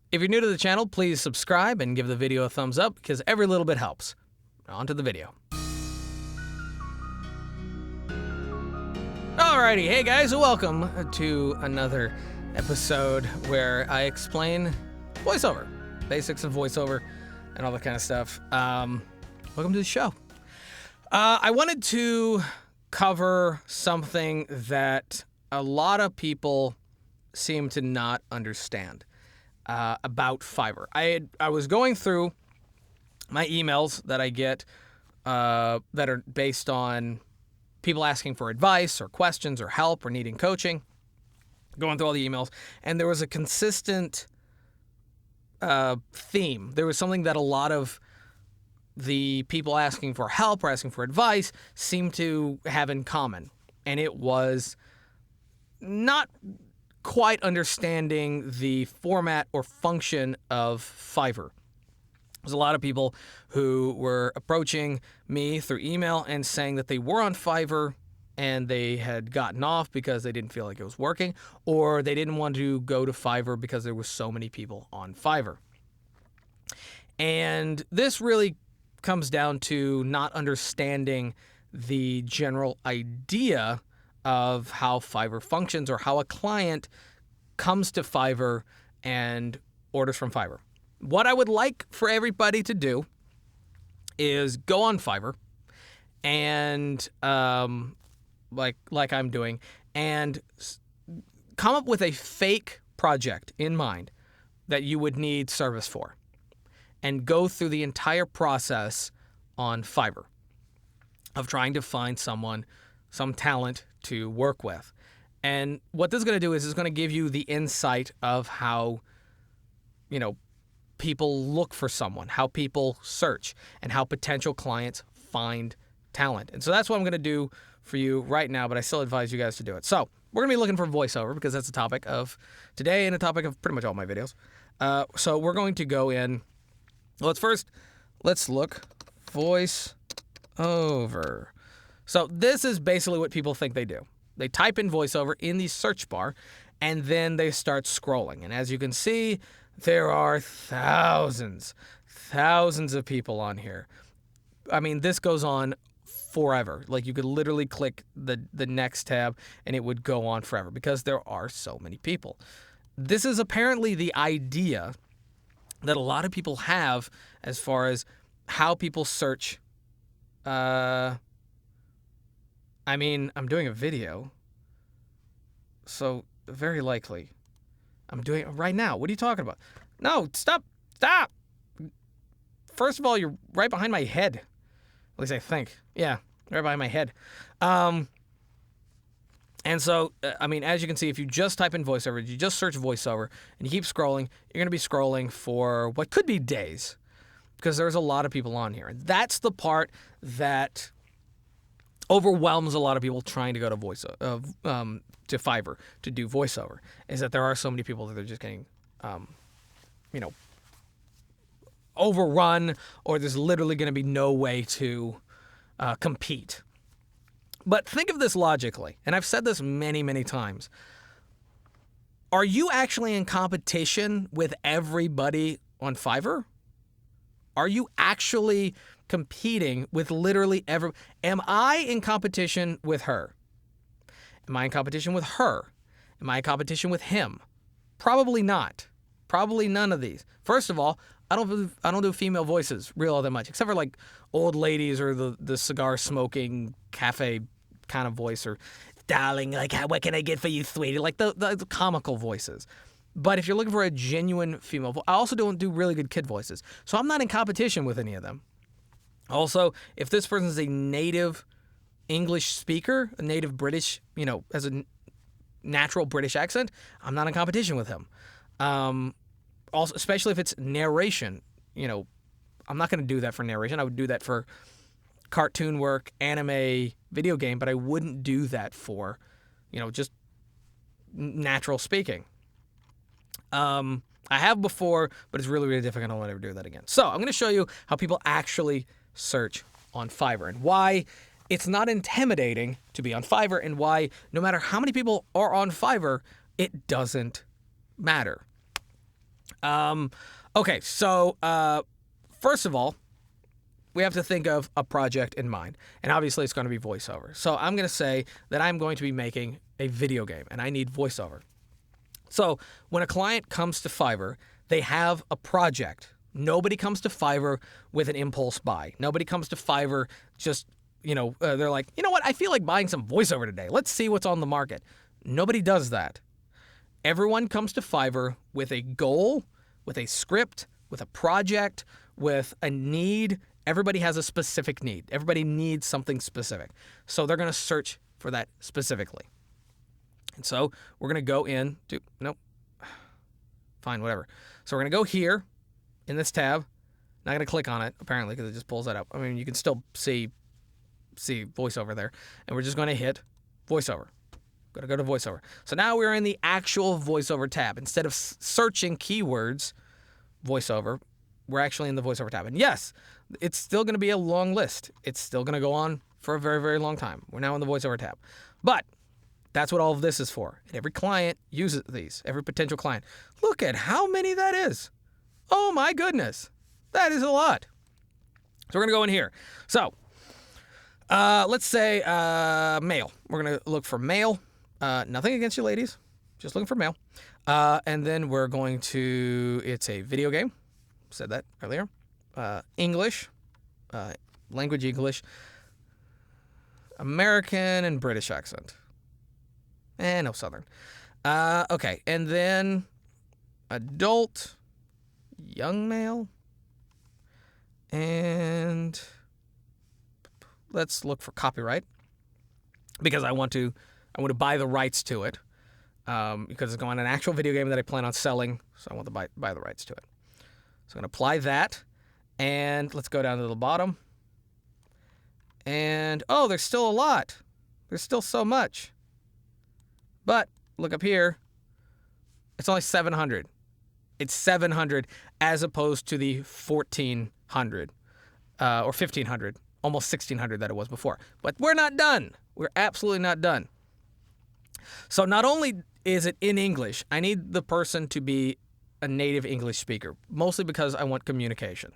If you're new to the channel, please subscribe and give the video a thumbs up because every little bit helps. On to the video. Alrighty, hey guys, welcome to another episode where I explain voiceover, basics of voiceover, and all that kind of stuff. Welcome to the show. I wanted to cover something that a lot of people seem to not understand about Fiverr. I was going through my emails that I get that are based on people asking for advice or questions or help or needing coaching, going through all the emails, and there was a consistent theme. There was something that a lot of the people asking for help or asking for advice seemed to have in common, and it was not quite understanding the format or function of Fiverr. There's a lot of people who were approaching me through email and saying that they were on Fiverr and they had gotten off because they didn't feel like it was working, or they didn't want to go to Fiverr because there were so many people on Fiverr. And this really comes down to not understanding the general idea of how Fiverr functions or how a client comes to Fiverr and orders from Fiverr. What I would like for everybody to do is go on Fiverr and like I'm doing, and come up with a fake project in mind that you would need service for, and go through the entire process on Fiverr of trying to find someone, some talent to work with. And what this is going to do is it's going to give you the insight of how, people look for someone, how people search, and how potential clients find talent. And so that's what I'm going to do for you right now, but I still advise you guys to do it. So we're going to be looking for voiceover because that's the topic of today and a topic of pretty much all my videos. So we're going to go in. Let's look voiceover. So this is basically what people think they do. They type in voiceover in the search bar, and then they start scrolling. And as you can see, there are thousands of people on here. I mean, this goes on forever. Like, you could literally click the next tab and it would go on forever because there are so many people. This is apparently the idea that a lot of people have as far as how people search. I'm doing a video, so very likely I'm doing it right now. What are you talking about? No, stop. First of all, you're right behind my head. At least I think. Yeah, right behind my head. And so, as you can see, if you just type in voiceover, you just search voiceover, and you keep scrolling, you're going to be scrolling for what could be days because there's a lot of people on here. And that's the part that overwhelms a lot of people trying to go to to Fiverr to do voiceover, is that there are so many people that they're just getting, overrun, or there's literally going to be no way to compete. But think of this logically, and I've said this many, many times. Are you actually in competition with everybody on Fiverr? Are you actually competing with literally every? Am I in competition with her? Am I in competition with her? Am I in competition with him? Probably not. Probably none of these. First of all, I don't do female voices real all that much, except for like old ladies or the cigar smoking cafe kind of voice, or darling, like, what can I get for you, sweetie? Like the comical voices. But if you're looking for a genuine female voice, I also don't do really good kid voices. So I'm not in competition with any of them. Also, if this person is a native English speaker, a native British, has a natural British accent, I'm not in competition with him. Also, especially if it's narration, I'm not going to do that for narration. I would do that for cartoon work, anime, video game, but I wouldn't do that for, just natural speaking. I have before, but it's really, really difficult. I don't want to ever do that again. So I'm going to show you how people actually search on Fiverr and why it's not intimidating to be on Fiverr, and why no matter how many people are on Fiverr, it doesn't matter. Okay, so first of all, we have to think of a project in mind. And obviously, it's going to be voiceover. So I'm going to say that I'm going to be making a video game, and I need voiceover. So when a client comes to Fiverr, they have a project. Nobody comes to Fiverr with an impulse buy. Nobody comes to Fiverr just, they're like, you know what? I feel like buying some voiceover today. Let's see what's on the market. Nobody does that. Everyone comes to Fiverr with a goal, with a script, with a project, with a need. Everybody has a specific need. Everybody needs something specific. So they're going to search for that specifically. And so we're going to go in to, nope, fine, whatever. So we're going to go here in this tab. Not going to click on it, apparently, because it just pulls that up. I mean, you can still see voiceover there. And we're just going to hit voiceover. Going to go to voiceover. So now we're in the actual voiceover tab. Instead of searching keywords, voiceover, we're actually in the voiceover tab. And yes, it's still going to be a long list. It's still going to go on for a very, very long time. We're now in the voiceover tab. But that's what all of this is for. And every client uses these, every potential client. Look at how many that is. Oh my goodness. That is a lot. So we're going to go in here. So let's say male. We're going to look for male. Nothing against you ladies. Just looking for male. And then we're going to, it's a video game. Said that earlier. English, language English, American and British accent. No Southern. Okay, and then adult, young male, and let's look for copyright because I want to buy the rights to it because it's going on an actual video game that I plan on selling, so I want to buy the rights to it. So I'm going to apply that, and let's go down to the bottom. And, oh, there's still a lot. There's still so much. But look up here. It's only 700. It's 700 as opposed to the 1,400 or 1,500, almost 1,600 that it was before. But we're not done. We're absolutely not done. So not only is it in English, I need the person to be a native English speaker, mostly because I want communication.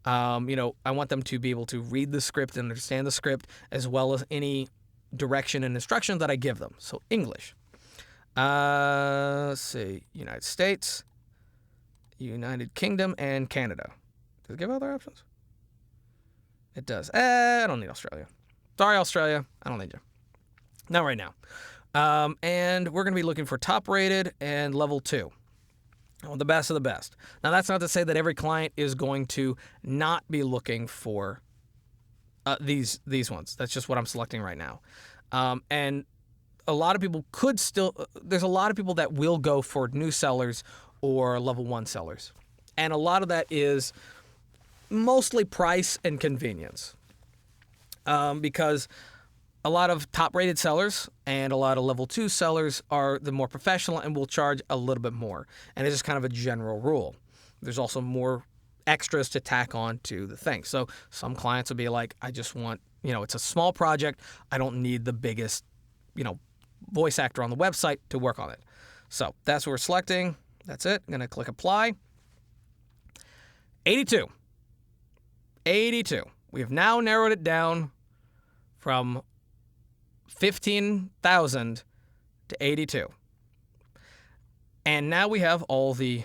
I want them to be able to read the script and understand the script as well as any direction and instruction that I give them. So English. Let's see, United States, United Kingdom, and Canada. Does it give other options? It does. I don't need Australia. Sorry, Australia. I don't need you. Not right now. And we're going to be looking for top rated and level 2. The best of the best. Now, that's not to say that every client is going to not be looking for these ones. That's just what I'm selecting right now. And a lot of people could still, there's a lot of people that will go for new sellers or level 1 sellers. And a lot of that is mostly price and convenience. Because a lot of top-rated sellers and a lot of level 2 sellers are the more professional and will charge a little bit more. And it's just kind of a general rule. There's also more extras to tack on to the thing. So some clients will be like, I just want, it's a small project. I don't need the biggest, voice actor on the website to work on it. So that's what we're selecting. That's it. I'm going to click apply. 82. We have now narrowed it down from 15,000 to 82. And now we have all the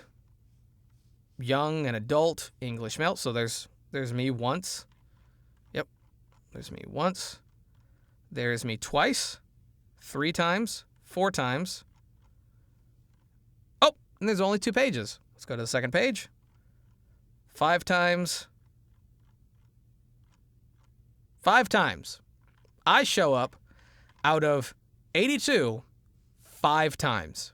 young and adult English male. So there's me once. Yep. There's me once. There's me twice, 3 times, 4 times. Oh, and there's only 2 pages. Let's go to the second page. 5 times. 5 times. I show up out of 82 5 times.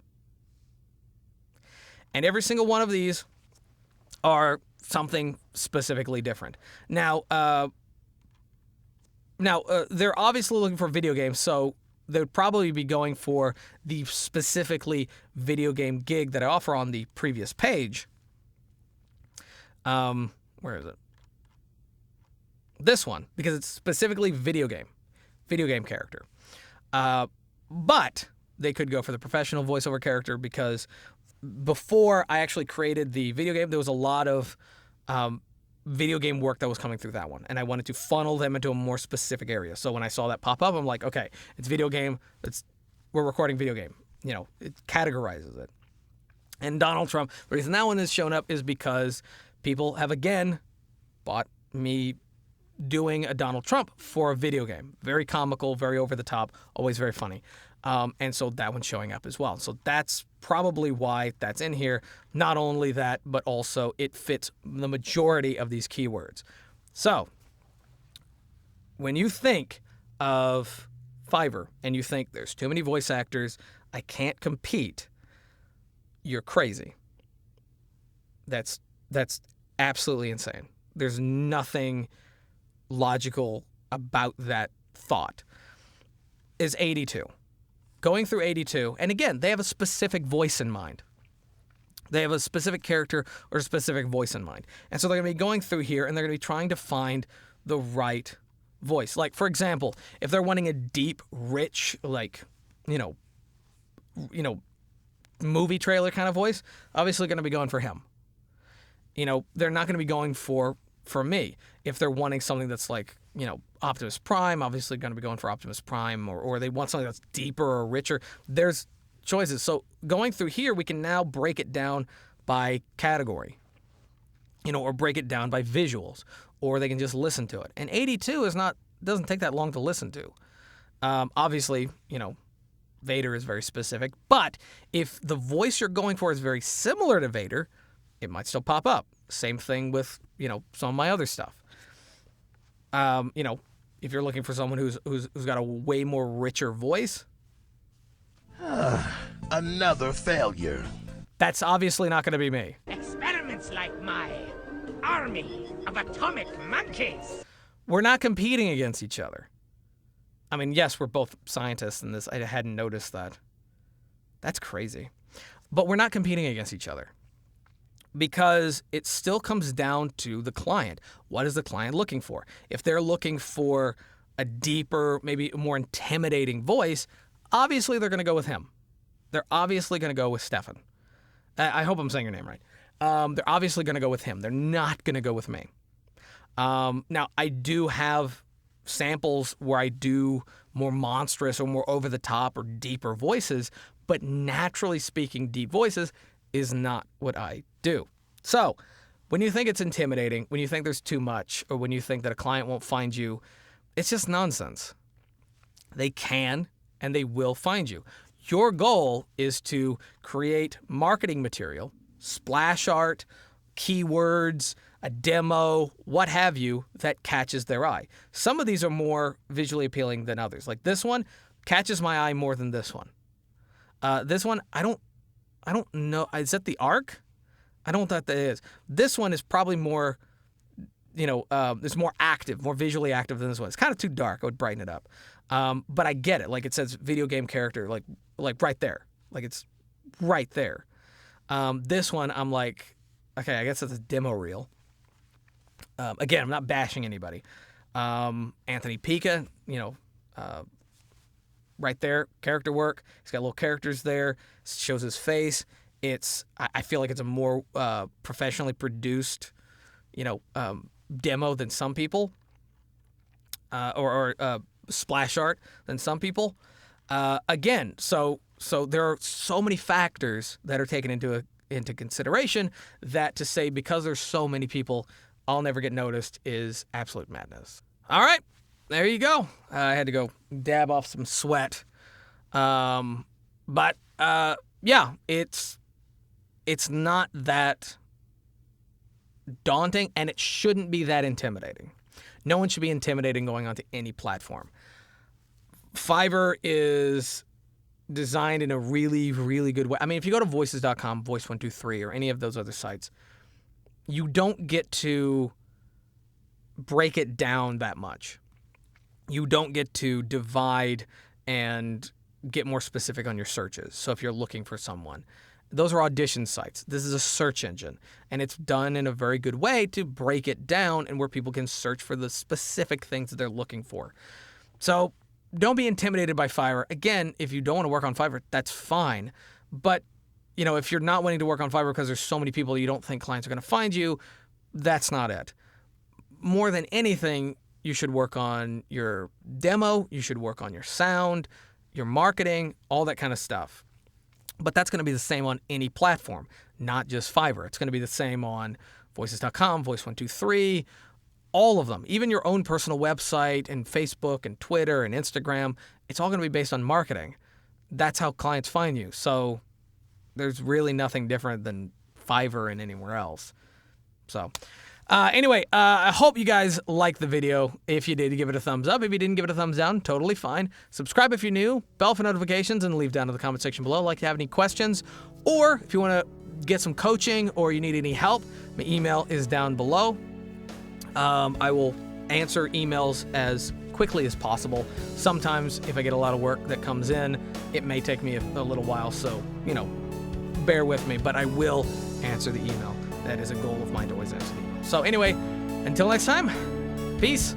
And every single one of these are something specifically different. Now, they're obviously looking for video games, so they would probably be going for the specifically video game gig that I offer on the previous page. Where is it? This one, because it's specifically video game character. But they could go for the professional voiceover character because before I actually created the video game, there was a lot of video game work that was coming through that one, and I wanted to funnel them into a more specific area. So when I saw that pop up, I'm like, okay, it's video game. We're recording video game. It categorizes it. And Donald Trump, the reason that one has shown up is because people have again bought me doing a Donald Trump for a video game. Very comical, very over the top, always very funny. And so that one's showing up as well. So that's probably why that's in here. Not only that, but also it fits the majority of these keywords. So when you think of Fiverr and you think there's too many voice actors, I can't compete, you're crazy. That's absolutely insane. There's nothing logical about that thought. Is 82. Going through 82, and again, they have a specific voice in mind. They have a specific character or a specific voice in mind. And so they're going to be going through here and they're going to be trying to find the right voice. Like, for example, if they're wanting a deep, rich, like, movie trailer kind of voice, obviously going to be going for him. They're not going to be going for me. If they're wanting something that's like, Optimus Prime, obviously going to be going for Optimus Prime, or they want something that's deeper or richer. There's choices. So going through here, we can now break it down by category, or break it down by visuals, or they can just listen to it. And 82 doesn't take that long to listen to. Obviously, Vader is very specific, but if the voice you're going for is very similar to Vader, it might still pop up. Same thing with, some of my other stuff. If you're looking for someone who's got a way more richer voice. Another failure. That's obviously not going to be me. Experiments like my army of atomic monkeys. We're not competing against each other. I mean, yes, we're both scientists in this. I hadn't noticed that. That's crazy. But we're not competing against each other. Because it still comes down to the client. What is the client looking for? If they're looking for a deeper, maybe more intimidating voice, obviously they're going to go with him. They're obviously going to go with Stefan. I hope I'm saying your name right. They're obviously going to go with him. They're not going to go with me. Now, I do have samples where I do more monstrous or more over-the-top or deeper voices, but naturally speaking, deep voices is not what I do. So when you think it's intimidating, when you think there's too much, or when you think that a client won't find you, it's just nonsense. They can and they will find you. Your goal is to create marketing material, splash art, keywords, a demo, what have you, that catches their eye. Some of these are more visually appealing than others. Like this one catches my eye more than this one. This one, I don't know. Is that the Ark? I don't know what that is. This one is probably more, it's more active, more visually active than this one. It's kind of too dark. I would brighten it up. But I get it. Like it says video game character, like right there. Like it's right there. This one, I'm like, okay, I guess it's a demo reel. Again, I'm not bashing anybody. Anthony Pica, right there, character work. He's got little characters there. Shows his face. I feel like it's a more professionally produced, demo than some people, or splash art than some people. Again, so there are so many factors that are taken into consideration that to say because there's so many people, I'll never get noticed is absolute madness. All right. There you go. I had to go dab off some sweat. But yeah, it's not that daunting, and it shouldn't be that intimidating. No one should be intimidating going onto any platform. Fiverr is designed in a really, really good way. I mean, if you go to voices.com, Voice123, or any of those other sites, you don't get to break it down that much. You don't get to divide and get more specific on your searches. So if you're looking for someone, those are audition sites. This is a search engine, and it's done in a very good way to break it down and where people can search for the specific things that they're looking for. So don't be intimidated by Fiverr. Again, if you don't want to work on Fiverr, that's fine. But if you're not wanting to work on Fiverr because there's so many people you don't think clients are going to find you, that's not it. More than anything, you should work on your demo, you should work on your sound, your marketing, all that kind of stuff. But that's going to be the same on any platform, not just Fiverr. It's going to be the same on Voices.com, Voice123, all of them. Even your own personal website and Facebook and Twitter and Instagram, it's all going to be based on marketing. That's how clients find you. So there's really nothing different than Fiverr and anywhere else. So anyway, I hope you guys liked the video. If you did, give it a thumbs up. If you didn't, give it a thumbs down. Totally fine. Subscribe if you're new, bell for notifications, and leave down in the comment section below like you have any questions. Or if you want to get some coaching or you need any help, my email is down below. I will answer emails as quickly as possible. Sometimes if I get a lot of work that comes in, it may take me a little while, so, bear with me, but I will answer the email. That is a goal of mine to always answer the email. So anyway, until next time, peace.